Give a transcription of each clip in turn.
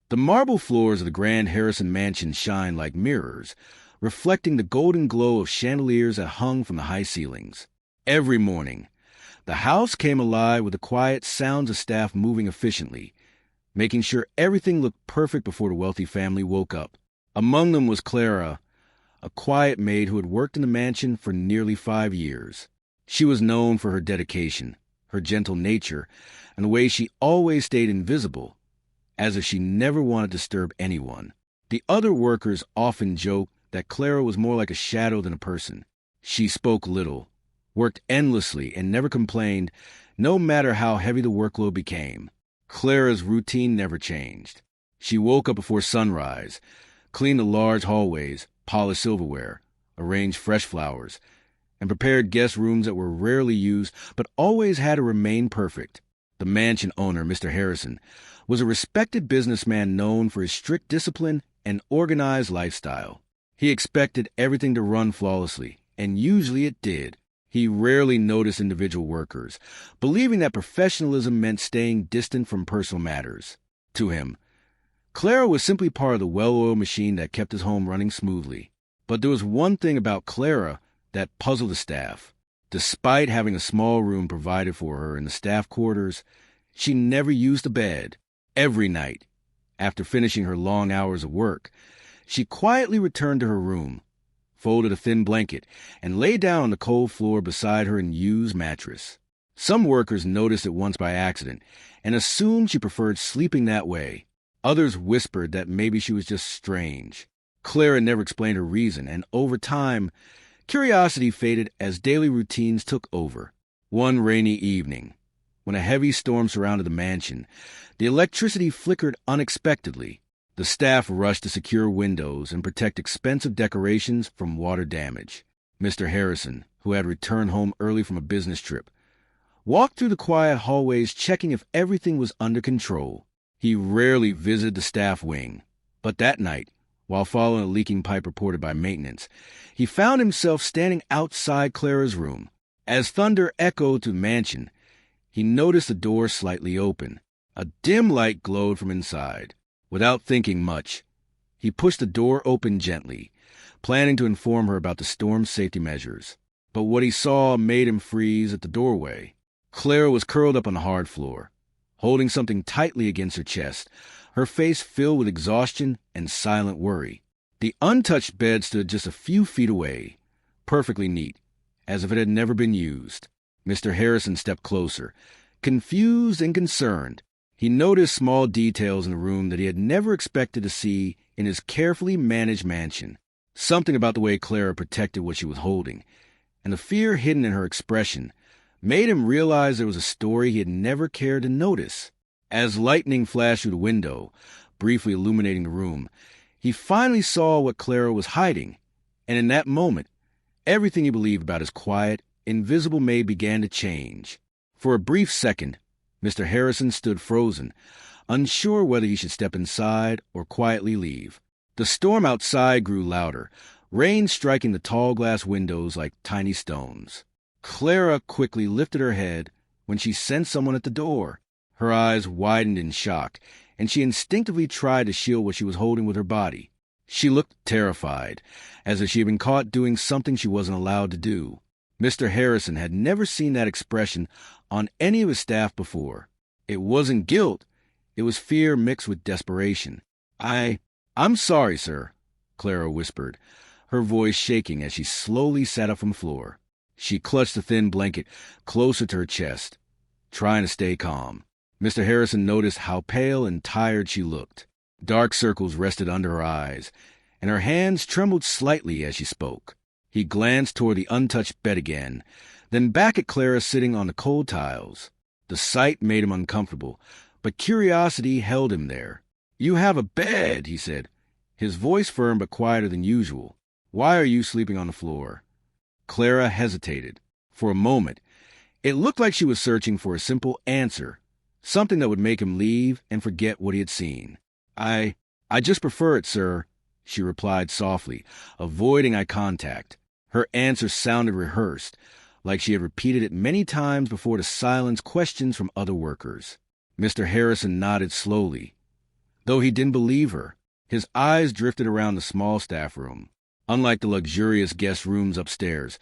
The marble floors of the grand Harrison mansion shined like mirrors, reflecting the golden glow of chandeliers that hung from the high ceilings. Every morning, the house came alive with the quiet sounds of staff moving efficiently, making sure everything looked perfect before the wealthy family woke up. Among them was Clara, a quiet maid who had worked in the mansion for nearly 5 years. She was known for her dedication, her gentle nature, and the way she always stayed invisible, as if she never wanted to disturb anyone. The other workers often joked that Clara was more like a shadow than a person. She spoke little, worked endlessly, and never complained, no matter how heavy the workload became. Clara's routine never changed. She woke up before sunrise, cleaned the large hallways, polished silverware, arranged fresh flowers, and prepared guest rooms that were rarely used but always had to remain perfect. The mansion owner, Mr. Harrison, was a respected businessman known for his strict discipline and organized lifestyle. He expected everything to run flawlessly, and usually it did. He rarely noticed individual workers, believing that professionalism meant staying distant from personal matters. To him, Clara was simply part of the well-oiled machine that kept his home running smoothly. But there was one thing about Clara that puzzled the staff. Despite having a small room provided for her in the staff quarters, she never used the bed. Every night, after finishing her long hours of work, she quietly returned to her room, folded a thin blanket, and lay down on the cold floor beside her used mattress. Some workers noticed it once by accident and assumed she preferred sleeping that way. Others whispered that maybe she was just strange. Clara never explained her reason, and over time, curiosity faded as daily routines took over. One rainy evening, when a heavy storm surrounded the mansion, the electricity flickered unexpectedly. The staff rushed to secure windows and protect expensive decorations from water damage. Mr. Harrison, who had returned home early from a business trip, walked through the quiet hallways checking if everything was under control. He rarely visited the staff wing, but that night, while following a leaking pipe reported by maintenance, he found himself standing outside Clara's room. As thunder echoed through the mansion, he noticed the door slightly open. A dim light glowed from inside. Without thinking much, he pushed the door open gently, planning to inform her about the storm's safety measures. But what he saw made him freeze at the doorway. Clara was curled up on the hard floor, holding something tightly against her chest, her face filled with exhaustion and silent worry. The untouched bed stood just a few feet away, perfectly neat, as if it had never been used. Mr. Harrison stepped closer, confused and concerned. He noticed small details in the room that he had never expected to see in his carefully managed mansion. Something about the way Clara protected what she was holding, and the fear hidden in her expression, made him realize there was a story he had never cared to notice. As lightning flashed through the window, briefly illuminating the room, he finally saw what Clara was hiding, and in that moment, everything he believed about his quiet, invisible maid began to change. For a brief second, Mr. Harrison stood frozen, unsure whether he should step inside or quietly leave. The storm outside grew louder, rain striking the tall glass windows like tiny stones. Clara quickly lifted her head when she sensed someone at the door. Her eyes widened in shock, and she instinctively tried to shield what she was holding with her body. She looked terrified, as if she had been caught doing something she wasn't allowed to do. Mr. Harrison had never seen that expression on any of his staff before. It wasn't guilt. It was fear mixed with desperation. I'm sorry, sir, Clara whispered, her voice shaking as she slowly sat up from the floor. She clutched the thin blanket closer to her chest, trying to stay calm. Mr. Harrison noticed how pale and tired she looked. Dark circles rested under her eyes, and her hands trembled slightly as she spoke. He glanced toward the untouched bed again, then back at Clara sitting on the cold tiles. The sight made him uncomfortable, but curiosity held him there. "You have a bed," he said, his voice firm but quieter than usual. "Why are you sleeping on the floor?" Clara hesitated. For a moment, it looked like she was searching for a simple answer, something that would make him leave and forget what he had seen. I just prefer it, sir," she replied softly, avoiding eye contact. Her answer sounded rehearsed, like she had repeated it many times before to silence questions from other workers. Mr. Harrison nodded slowly, Though he didn't believe her, his eyes drifted around the small staff room. Unlike the luxurious guest rooms upstairs,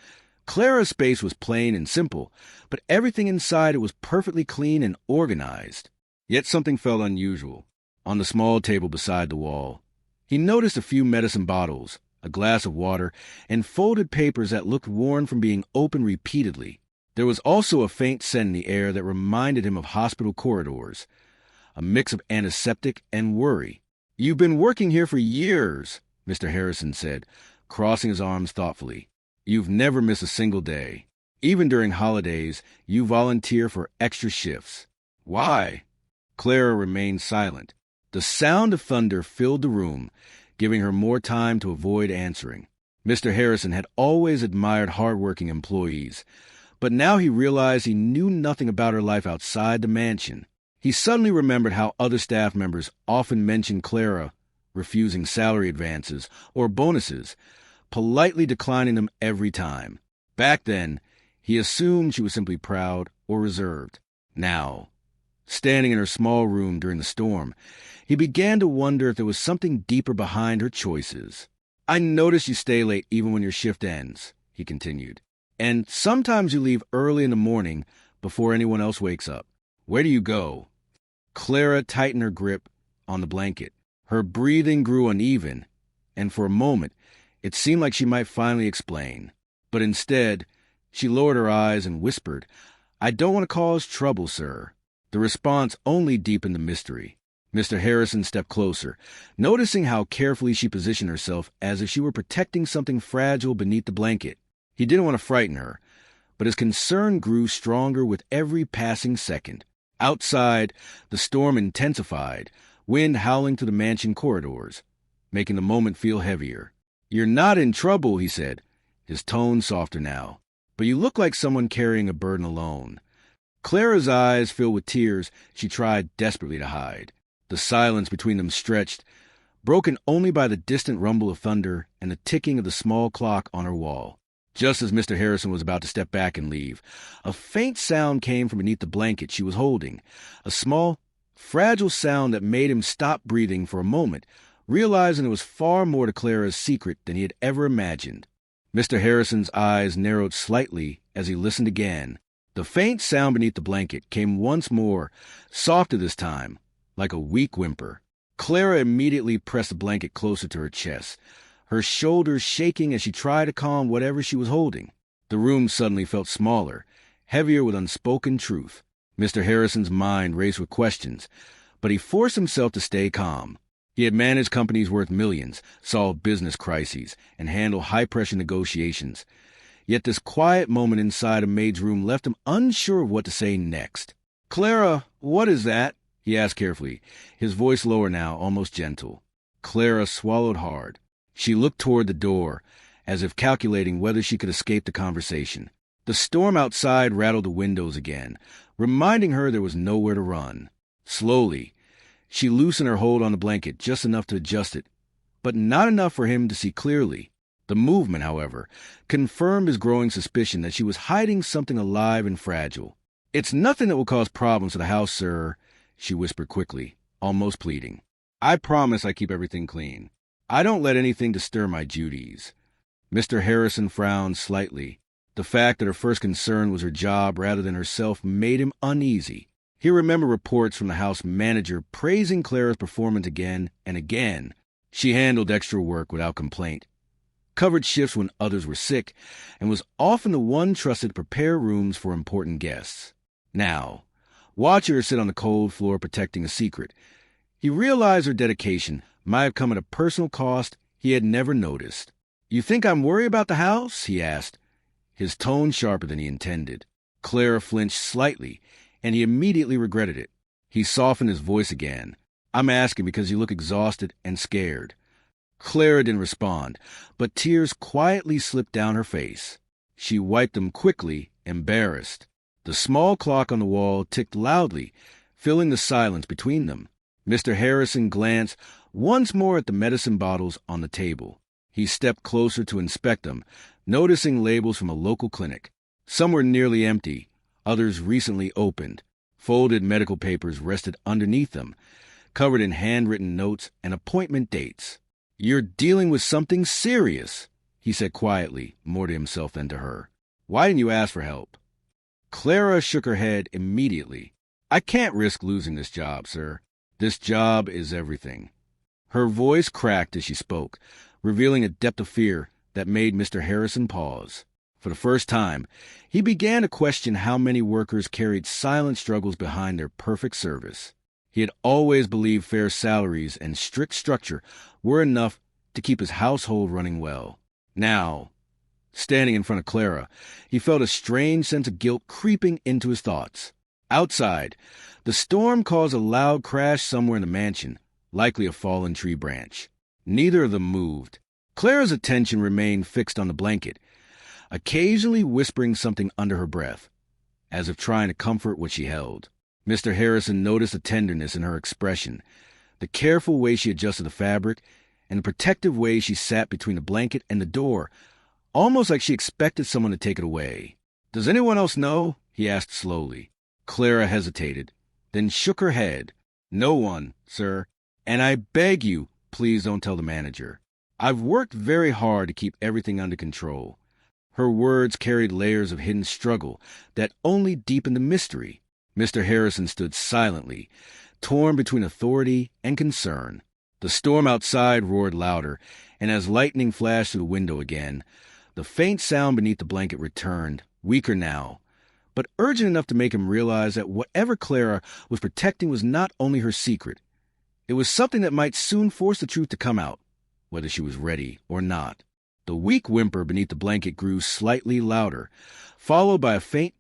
Clara's space was plain and simple, but everything inside it was perfectly clean and organized. Yet something felt unusual. On the small table beside the wall, he noticed a few medicine bottles, a glass of water, and folded papers that looked worn from being opened repeatedly. There was also a faint scent in the air that reminded him of hospital corridors, a mix of antiseptic and worry. "You've been working here for years," Mr. Harrison said, crossing his arms thoughtfully. "You've never missed a single day. Even during holidays, you volunteer for extra shifts. Why?" Clara remained silent. The sound of thunder filled the room, giving her more time to avoid answering. Mr. Harrison had always admired hardworking employees, but now he realized he knew nothing about her life outside the mansion. He suddenly remembered how other staff members often mentioned Clara refusing salary advances or bonuses, politely declining them every time. Back then, he assumed she was simply proud or reserved. Now, standing in her small room during the storm, he began to wonder if there was something deeper behind her choices. "I notice you stay late even when your shift ends," he continued. "And sometimes you leave early in the morning before anyone else wakes up. Where do you go?" Clara tightened her grip on the blanket. Her breathing grew uneven, and for a moment, it seemed like she might finally explain. But instead, she lowered her eyes and whispered, "I don't want to cause trouble, sir." The response only deepened the mystery. Mr. Harrison stepped closer, noticing how carefully she positioned herself as if she were protecting something fragile beneath the blanket. He didn't want to frighten her, but his concern grew stronger with every passing second. Outside, the storm intensified, wind howling through the mansion corridors, making the moment feel heavier. "You're not in trouble," he said, his tone softer now, "but you look like someone carrying a burden alone." Clara's eyes filled with tears she tried desperately to hide. The silence between them stretched, broken only by the distant rumble of thunder and the ticking of the small clock on her wall. Just as Mr. Harrison was about to step back and leave, a faint sound came from beneath the blanket she was holding, a small, fragile sound that made him stop breathing for a moment, realizing there was far more to Clara's secret than he had ever imagined. Mr. Harrison's eyes narrowed slightly as he listened again. The faint sound beneath the blanket came once more, softer this time, like a weak whimper. Clara immediately pressed the blanket closer to her chest, her shoulders shaking as she tried to calm whatever she was holding. The room suddenly felt smaller, heavier with unspoken truth. Mr. Harrison's mind raced with questions, but he forced himself to stay calm. He had managed companies worth millions, solved business crises, and handled high-pressure negotiations. Yet this quiet moment inside a maid's room left him unsure of what to say next. "Clara, what is that?" he asked carefully, his voice lower now, almost gentle. Clara swallowed hard. She looked toward the door, as if calculating whether she could escape the conversation. The storm outside rattled the windows again, reminding her there was nowhere to run. Slowly, she loosened her hold on the blanket just enough to adjust it, but not enough for him to see clearly. The movement, however, confirmed his growing suspicion that she was hiding something alive and fragile. "It's nothing that will cause problems to the house, sir," she whispered quickly, almost pleading. "I promise I keep everything clean. I don't let anything disturb my duties." Mr. Harrison frowned slightly. The fact that her first concern was her job rather than herself made him uneasy. He remembered reports from the house manager praising Clara's performance again and again. She handled extra work without complaint, covered shifts when others were sick, and was often the one trusted to prepare rooms for important guests. Now, watching her sit on the cold floor protecting a secret, he realized her dedication might have come at a personal cost he had never noticed. "You think I'm worried about the house?" he asked, his tone sharper than he intended. Clara flinched slightly, and he immediately regretted it. He softened his voice again. "I'm asking because you look exhausted and scared." Clara didn't respond, but tears quietly slipped down her face. She wiped them quickly, embarrassed. The small clock on the wall ticked loudly, filling the silence between them. Mr. Harrison glanced once more at the medicine bottles on the table. He stepped closer to inspect them, noticing labels from a local clinic. Some were nearly empty, others recently opened. Folded medical papers rested underneath them, covered in handwritten notes and appointment dates. "You're dealing with something serious," he said quietly, more to himself than to her. "Why didn't you ask for help?" Clara shook her head immediately. "I can't risk losing this job, sir. This job is everything." Her voice cracked as she spoke, revealing a depth of fear that made Mr. Harrison pause. For the first time, he began to question how many workers carried silent struggles behind their perfect service. He had always believed fair salaries and strict structure were enough to keep his household running well. Now, standing in front of Clara, he felt a strange sense of guilt creeping into his thoughts. Outside, the storm caused a loud crash somewhere in the mansion, likely a fallen tree branch. Neither of them moved. Clara's attention remained fixed on the blanket, occasionally whispering something under her breath, as if trying to comfort what she held. Mr. Harrison noticed a tenderness in her expression, the careful way she adjusted the fabric, and the protective way she sat between the blanket and the door, almost like she expected someone to take it away. "Does anyone else know?" he asked slowly. Clara hesitated, then shook her head. "No one, sir. And I beg you, please don't tell the manager. I've worked very hard to keep everything under control." Her words carried layers of hidden struggle that only deepened the mystery. Mr. Harrison stood silently, torn between authority and concern. The storm outside roared louder, and as lightning flashed through the window again, the faint sound beneath the blanket returned, weaker now, but urgent enough to make him realize that whatever Clara was protecting was not only her secret. It was something that might soon force the truth to come out, whether she was ready or not. The weak whimper beneath the blanket grew slightly louder, followed by a faint,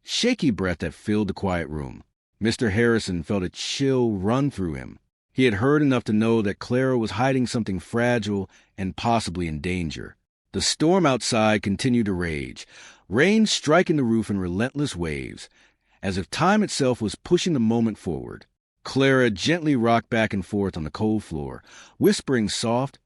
shaky breath that filled the quiet room. Mr. Harrison felt a chill run through him. He had heard enough to know that Clara was hiding something fragile and possibly in danger. The storm outside continued to rage, rain striking the roof in relentless waves, as if time itself was pushing the moment forward. Clara gently rocked back and forth on the cold floor, whispering soft,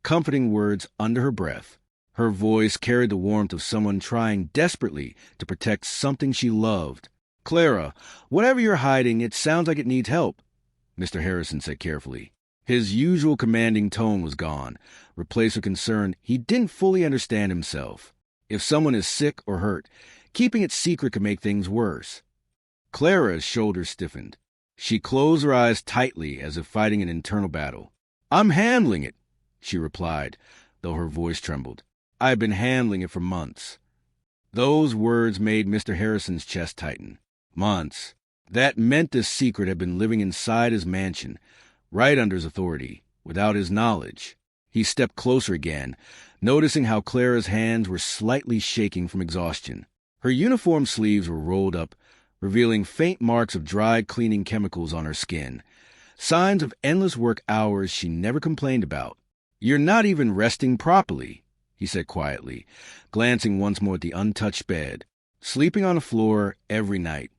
comforting words under her breath. Her voice carried the warmth of someone trying desperately to protect something she loved. "Clara, whatever you're hiding, it sounds like it needs help," Mr. Harrison said carefully. His usual commanding tone was gone, replaced with concern he didn't fully understand himself. If someone is sick or hurt, keeping it secret could make things worse. Clara's shoulders stiffened. She closed her eyes tightly as if fighting an internal battle. "I'm handling it," she replied, though her voice trembled. "I've been handling it for months." Those words made Mr. Harrison's chest tighten. Months. That meant this secret had been living inside his mansion, right under his authority, without his knowledge. He stepped closer again, noticing how Clara's hands were slightly shaking from exhaustion. Her uniform sleeves were rolled up, revealing faint marks of dried cleaning chemicals on her skin, signs of endless work hours she never complained about. "You're not even resting properly," he said quietly, glancing once more at the untouched bed. "Sleeping on the floor every night.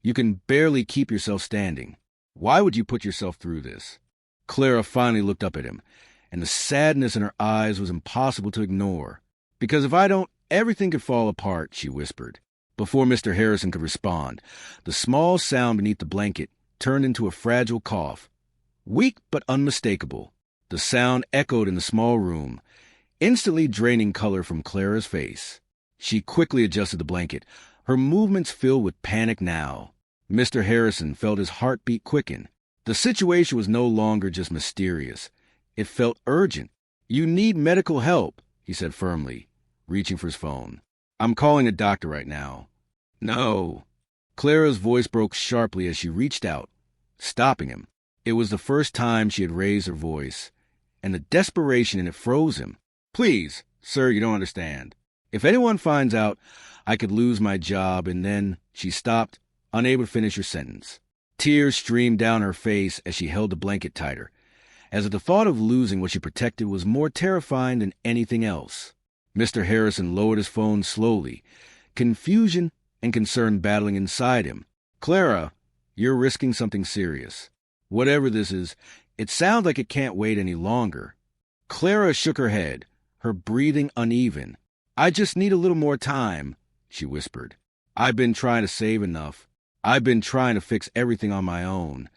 You can barely keep yourself standing. Why would you put yourself through this?" Clara finally looked up at him, and the sadness in her eyes was impossible to ignore. "Because if I don't, everything could fall apart," she whispered. Before Mr. Harrison could respond, the small sound beneath the blanket turned into a fragile cough, weak but unmistakable. The sound echoed in the small room, instantly draining color from Clara's face. She quickly adjusted the blanket, her movements filled with panic now. Mr. Harrison felt his heartbeat quicken. The situation was no longer just mysterious. It felt urgent. "You need medical help," he said firmly, reaching for his phone. "I'm calling a doctor right now." "No." Clara's voice broke sharply as she reached out, stopping him. It was the first time she had raised her voice, and the desperation in it froze him. "Please, sir, you don't understand. If anyone finds out, I could lose my job, and then—" She stopped, unable to finish her sentence. Tears streamed down her face as she held the blanket tighter, as if the thought of losing what she protected was more terrifying than anything else. Mr. Harrison lowered his phone slowly, confusion and concern battling inside him. "Clara, you're risking something serious. Whatever this is, it sounds like it can't wait any longer." Clara shook her head, her breathing uneven. "I just need a little more time," she whispered. "I've been trying to save enough. I've been trying to fix everything on my own.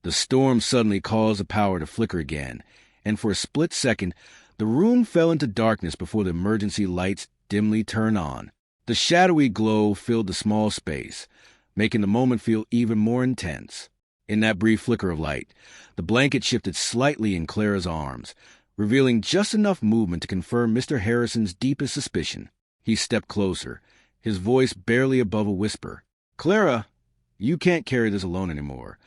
The storm suddenly caused the power to flicker again, and for a split second, the room fell into darkness before the emergency lights dimly turned on. The shadowy glow filled the small space, making the moment feel even more intense. In that brief flicker of light, the blanket shifted slightly in Clara's arms, revealing just enough movement to confirm Mr. Harrison's deepest suspicion. He stepped closer, his voice barely above a whisper. "Clara, you can't carry this alone anymore."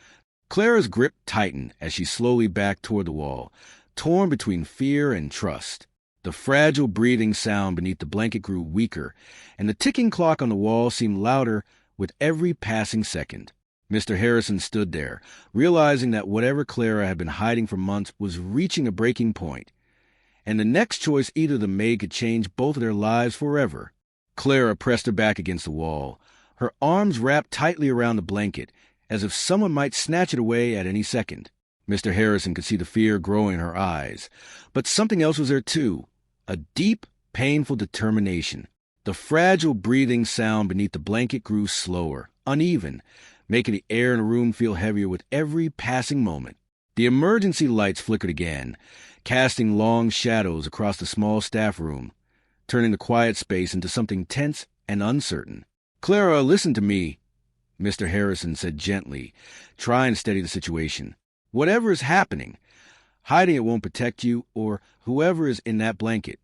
Clara's grip tightened as she slowly backed toward the wall, torn between fear and trust. The fragile breathing sound beneath the blanket grew weaker, and the ticking clock on the wall seemed louder with every passing second. Mr. Harrison stood there, realizing that whatever Clara had been hiding for months was reaching a breaking point, and the next choice either of the maid could change both of their lives forever. Clara pressed her back against the wall, her arms wrapped tightly around the blanket, as if someone might snatch it away at any second. Mr. Harrison could see the fear growing in her eyes, but something else was there too, a deep, painful determination. The fragile breathing sound beneath the blanket grew slower, uneven, making the air in the room feel heavier with every passing moment. The emergency lights flickered again, casting long shadows across the small staff room, turning the quiet space into something tense and uncertain. "Clara, listen to me," Mr. Harrison said gently, trying to steady the situation. "Whatever is happening, hiding it won't protect you or whoever is in that blanket."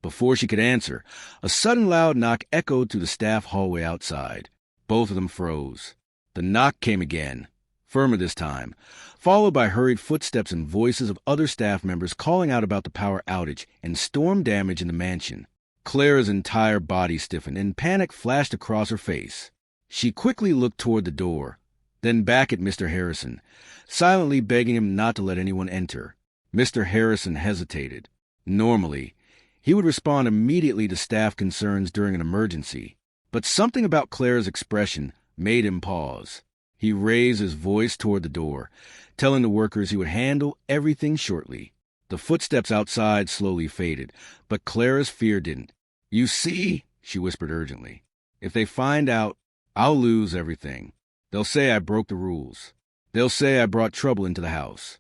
Before she could answer, a sudden loud knock echoed through the staff hallway outside. Both of them froze. The knock came again, firmer this time, followed by hurried footsteps and voices of other staff members calling out about the power outage and storm damage in the mansion. Clara's entire body stiffened and panic flashed across her face. She quickly looked toward the door, then back at Mr. Harrison, silently begging him not to let anyone enter. Mr. Harrison hesitated. Normally, he would respond immediately to staff concerns during an emergency, but something about Clara's expression made him pause. He raised his voice toward the door, telling the workers he would handle everything shortly. The footsteps outside slowly faded, but Clara's fear didn't. "You see," she whispered urgently, "if they find out, I'll lose everything. They'll say I broke the rules. They'll say I brought trouble into the house."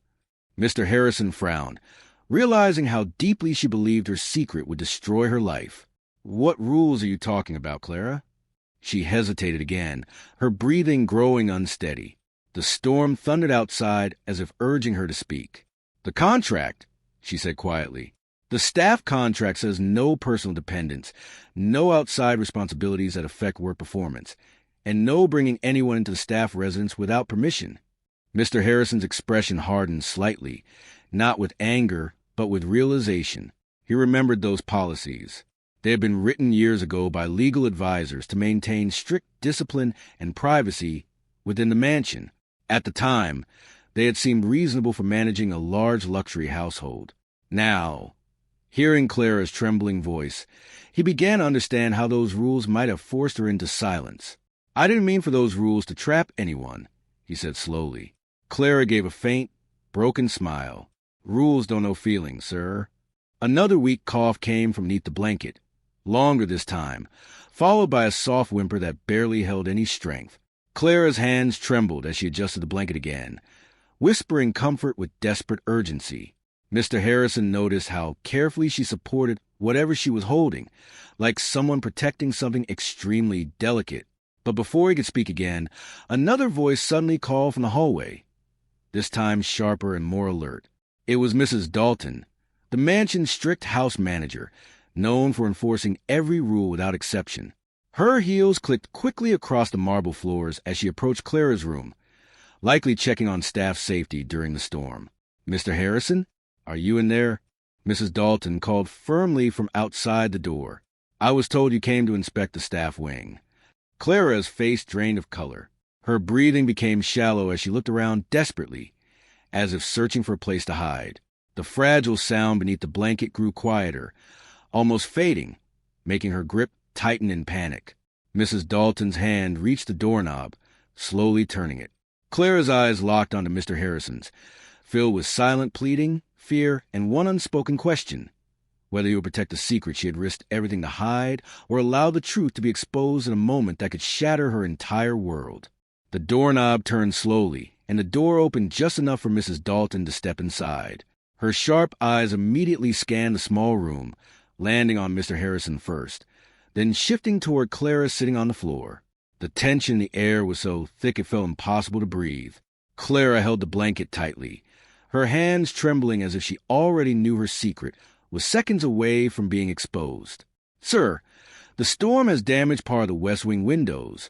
Mr. Harrison frowned, realizing how deeply she believed her secret would destroy her life. "What rules are you talking about, Clara?" She hesitated again, her breathing growing unsteady. The storm thundered outside as if urging her to speak. "The contract," she said quietly. "The staff contract says no personal dependence, no outside responsibilities that affect work performance, and no bringing anyone into the staff residence without permission." Mr. Harrison's expression hardened slightly, not with anger, but with realization. He remembered those policies. They had been written years ago by legal advisors to maintain strict discipline and privacy within the mansion. At the time, they had seemed reasonable for managing a large luxury household. Now, hearing Clara's trembling voice, he began to understand how those rules might have forced her into silence. "I didn't mean for those rules to trap anyone," he said slowly. Clara gave a faint, broken smile. "Rules don't know feelings, sir." Another weak cough came from beneath the blanket, longer this time, followed by a soft whimper that barely held any strength. Clara's hands trembled as she adjusted the blanket again, whispering comfort with desperate urgency. Mr. Harrison noticed how carefully she supported whatever she was holding, like someone protecting something extremely delicate. But before he could speak again, another voice suddenly called from the hallway, this time sharper and more alert. It was Mrs. Dalton, the mansion's strict house manager, known for enforcing every rule without exception. Her heels clicked quickly across the marble floors as she approached Clara's room, likely checking on staff safety during the storm. "Mr. Harrison, are you in there?" Mrs. Dalton called firmly from outside the door. "I was told you came to inspect the staff wing." Clara's face drained of color. Her breathing became shallow as she looked around desperately, as if searching for a place to hide. The fragile sound beneath the blanket grew quieter, almost fading, making her grip tighten in panic. Mrs. Dalton's hand reached the doorknob, slowly turning it. Clara's eyes locked onto Mr. Harrison's, filled with silent pleading, fear, and one unspoken question: whether he would protect the secret she had risked everything to hide, or allow the truth to be exposed in a moment that could shatter her entire world. The doorknob turned slowly, and the door opened just enough for Mrs. Dalton to step inside. Her sharp eyes immediately scanned the small room, landing on Mr. Harrison first, then shifting toward Clara sitting on the floor. The tension in the air was so thick it felt impossible to breathe. Clara held the blanket tightly, her hands trembling as if she already knew her secret was seconds away from being exposed. "Sir, the storm has damaged part of the West Wing windows,"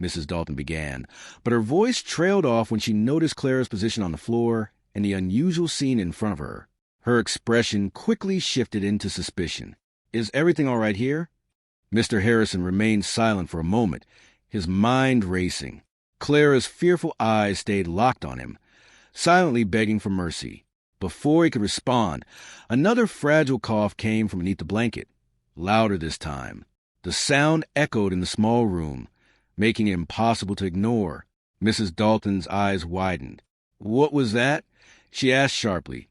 Mrs. Dalton began, but her voice trailed off when she noticed Clara's position on the floor and the unusual scene in front of her. Her expression quickly shifted into suspicion. "Is everything all right here?" Mr. Harrison remained silent for a moment, his mind racing. Clara's fearful eyes stayed locked on him, silently begging for mercy. Before he could respond, another fragile cough came from beneath the blanket, louder this time. The sound echoed in the small room, making it impossible to ignore. Mrs. Dalton's eyes widened. "What was that?" she asked sharply,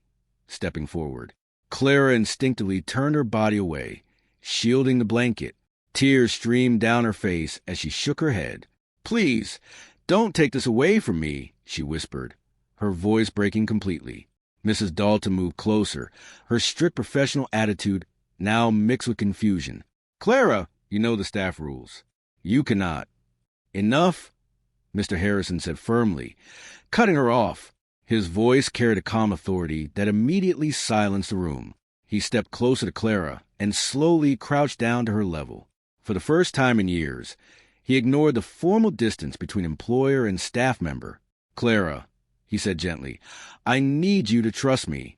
stepping forward. Clara instinctively turned her body away, shielding the blanket. Tears streamed down her face as she shook her head. "Please, don't take this away from me," she whispered, her voice breaking completely. Mrs. Dalton moved closer, her strict professional attitude now mixed with confusion. "Clara, you know the staff rules. You cannot." "Enough," Mr. Harrison said firmly, cutting her off. His voice carried a calm authority that immediately silenced the room. He stepped closer to Clara and slowly crouched down to her level. For the first time in years, he ignored the formal distance between employer and staff member. "Clara," he said gently, "I need you to trust me."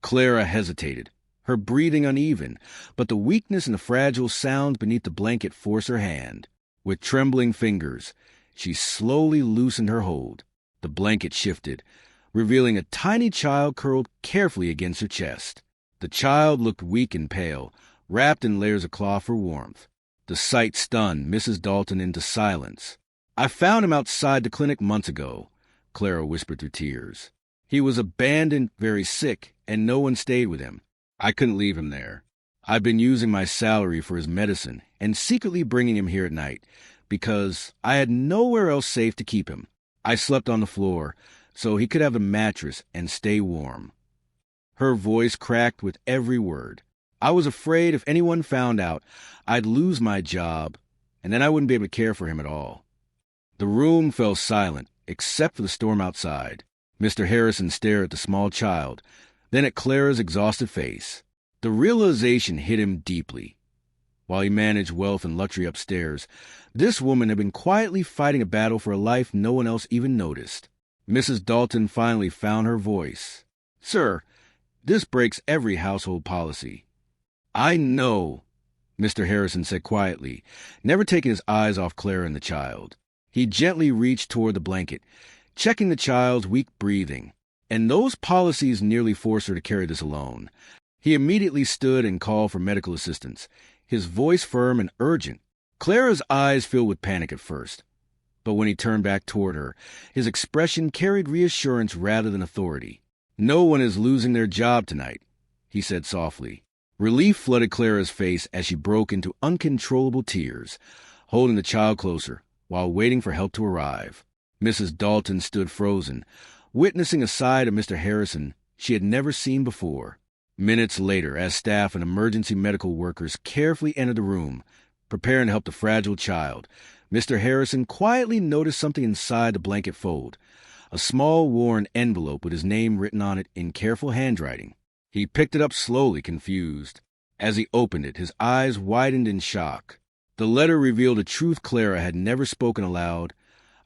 Clara hesitated, her breathing uneven, but the weakness and the fragile sounds beneath the blanket forced her hand. With trembling fingers, she slowly loosened her hold. The blanket shifted, revealing a tiny child curled carefully against her chest. The child looked weak and pale, wrapped in layers of cloth for warmth. The sight stunned Mrs. Dalton into silence. "I found him outside the clinic months ago," Clara whispered through tears. "He was abandoned, very sick, and no one stayed with him. I couldn't leave him there. I've been using my salary for his medicine and secretly bringing him here at night because I had nowhere else safe to keep him. I slept on the floor so he could have a mattress and stay warm." Her voice cracked with every word. "I was afraid if anyone found out, I'd lose my job, and then I wouldn't be able to care for him at all." The room fell silent, except for the storm outside. Mr. Harrison stared at the small child, then at Clara's exhausted face. The realization hit him deeply. While he managed wealth and luxury upstairs, this woman had been quietly fighting a battle for a life no one else even noticed. Mrs. Dalton finally found her voice. "Sir, this breaks every household policy." "I know," Mr. Harrison said quietly, never taking his eyes off Clara and the child. He gently reached toward the blanket, checking the child's weak breathing. "And those policies nearly forced her to carry this alone." He immediately stood and called for medical assistance, his voice firm and urgent. Clara's eyes filled with panic at first, but when he turned back toward her, his expression carried reassurance rather than authority. "No one is losing their job tonight," he said softly. Relief flooded Clara's face as she broke into uncontrollable tears, holding the child closer while waiting for help to arrive. Mrs. Dalton stood frozen, witnessing a side of Mr. Harrison she had never seen before. Minutes later, as staff and emergency medical workers carefully entered the room, preparing to help the fragile child, Mr. Harrison quietly noticed something inside the blanket fold, a small worn envelope with his name written on it in careful handwriting. He picked it up slowly, confused. As he opened it, his eyes widened in shock. The letter revealed a truth Clara had never spoken aloud,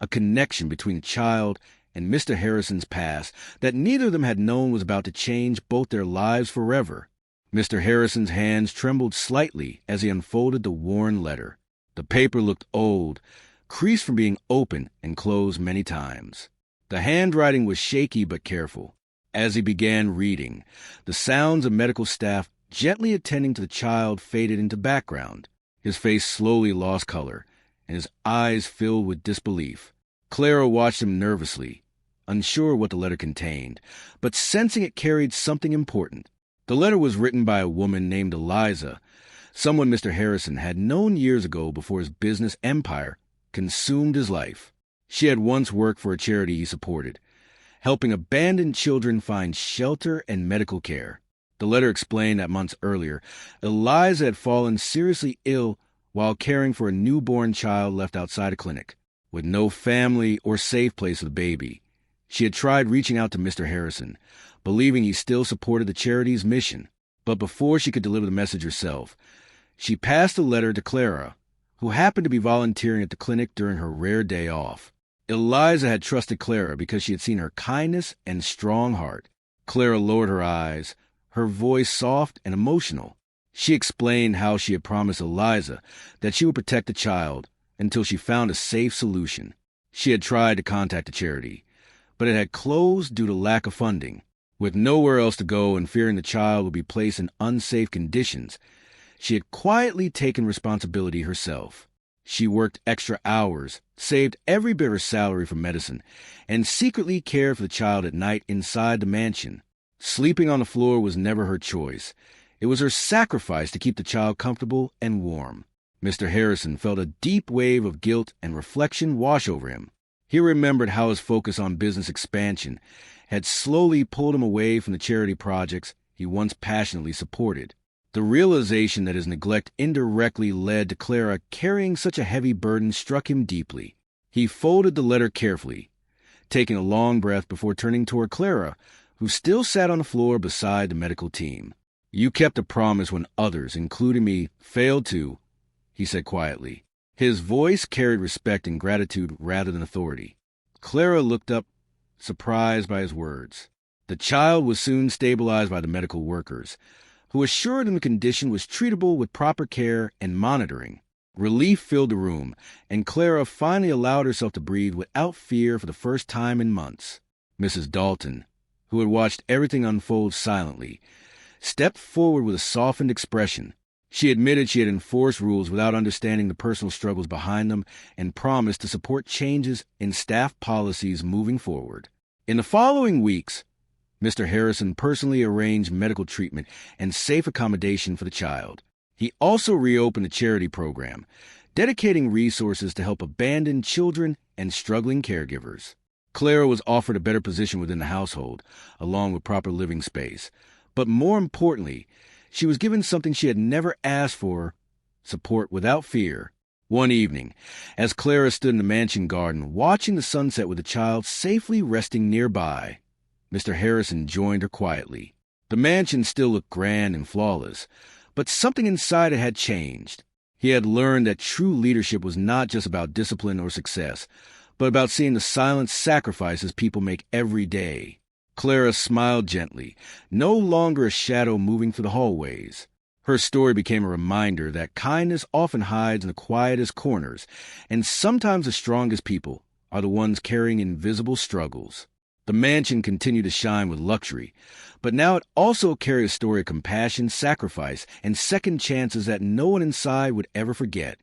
a connection between the child and Mr. Harrison's past that neither of them had known was about to change both their lives forever. Mr. Harrison's hands trembled slightly as he unfolded the worn letter. The paper looked old, creased from being opened and closed many times. The handwriting was shaky but careful. As he began reading, the sounds of medical staff gently attending to the child faded into background. His face slowly lost color, and his eyes filled with disbelief. Clara watched him nervously, unsure what the letter contained, but sensing it carried something important. The letter was written by a woman named Eliza, someone Mr. Harrison had known years ago before his business empire consumed his life. She had once worked for a charity he supported, helping abandoned children find shelter and medical care. The letter explained that months earlier, Eliza had fallen seriously ill while caring for a newborn child left outside a clinic, with no family or safe place for the baby. She had tried reaching out to Mr. Harrison, believing he still supported the charity's mission. But before she could deliver the message herself, she passed the letter to Clara, who happened to be volunteering at the clinic during her rare day off. Eliza had trusted Clara because she had seen her kindness and strong heart. Clara lowered her eyes, her voice soft and emotional. She explained how she had promised Eliza that she would protect the child until she found a safe solution. She had tried to contact the charity, but it had closed due to lack of funding. With nowhere else to go and fearing the child would be placed in unsafe conditions, she had quietly taken responsibility herself. She worked extra hours, saved every bit of her salary for medicine, and secretly cared for the child at night inside the mansion. Sleeping on the floor was never her choice. It was her sacrifice to keep the child comfortable and warm. Mr. Harrison felt a deep wave of guilt and reflection wash over him. He remembered how his focus on business expansion had slowly pulled him away from the charity projects he once passionately supported. The realization that his neglect indirectly led to Clara carrying such a heavy burden struck him deeply. He folded the letter carefully, taking a long breath before turning toward Clara, who still sat on the floor beside the medical team. "You kept a promise when others, including me, failed to," he said quietly. His voice carried respect and gratitude rather than authority. Clara looked up, surprised by his words. The child was soon stabilized by the medical workers, who assured him the condition was treatable with proper care and monitoring. Relief filled the room, and Clara finally allowed herself to breathe without fear for the first time in months. Mrs. Dalton, who had watched everything unfold silently, stepped forward with a softened expression. She admitted she had enforced rules without understanding the personal struggles behind them and promised to support changes in staff policies moving forward. In the following weeks, Mr. Harrison personally arranged medical treatment and safe accommodation for the child. He also reopened a charity program, dedicating resources to help abandoned children and struggling caregivers. Clara was offered a better position within the household, along with proper living space. But more importantly, she was given something she had never asked for: support without fear. One evening, as Clara stood in the mansion garden, watching the sunset with the child safely resting nearby, Mr. Harrison joined her quietly. The mansion still looked grand and flawless, but something inside it had changed. He had learned that true leadership was not just about discipline or success, but about seeing the silent sacrifices people make every day. Clara smiled gently, no longer a shadow moving through the hallways. Her story became a reminder that kindness often hides in the quietest corners, and sometimes the strongest people are the ones carrying invisible struggles. The mansion continued to shine with luxury, but now it also carried a story of compassion, sacrifice, and second chances that no one inside would ever forget.